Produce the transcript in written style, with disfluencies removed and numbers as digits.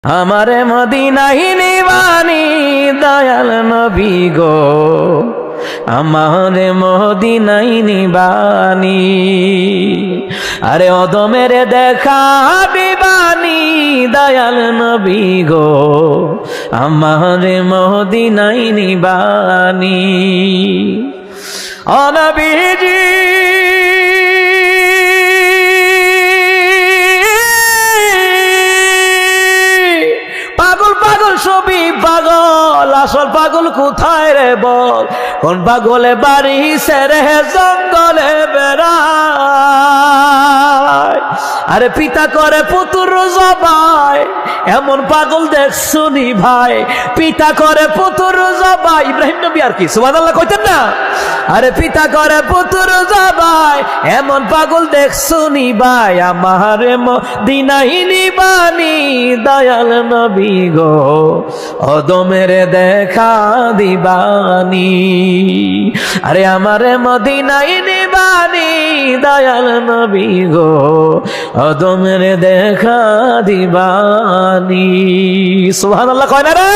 আমারে মদিনায় নিবানি দয়াল নবী গো, আমারে মদিনায় নিবানি। আরে অদমের দেখা দিবানি দয়াল নবী গো, আমারে মদিনায় নিবানি। ও নবীজি সবই পাগল, আসল পাগল কোথায় রে বল? কোন পাগলে বাড়ি সেরে জঙ্গলে বেড়ায়। আরে পিতা করে পুতুর জবাই, এমন পাগল দেখছুনি ভাই। পিতা করে পুতুর জবাই, ইব্রাহিম নবী আর কি সুবহানাল্লাহ কইতেন না? আরে পিতা করে পুতুর জবাই, এমন পাগল দেখছুনি ভাই। আমারে মদিনায় নিবানি দয়াল নবী গো, অদমের দেখা দিবানি। আরে আমারে মদিনায় নিবানি দয়াল নবী গো, অদমের দেখা দিবানি। সুবহানাল্লাহ কয় না রে?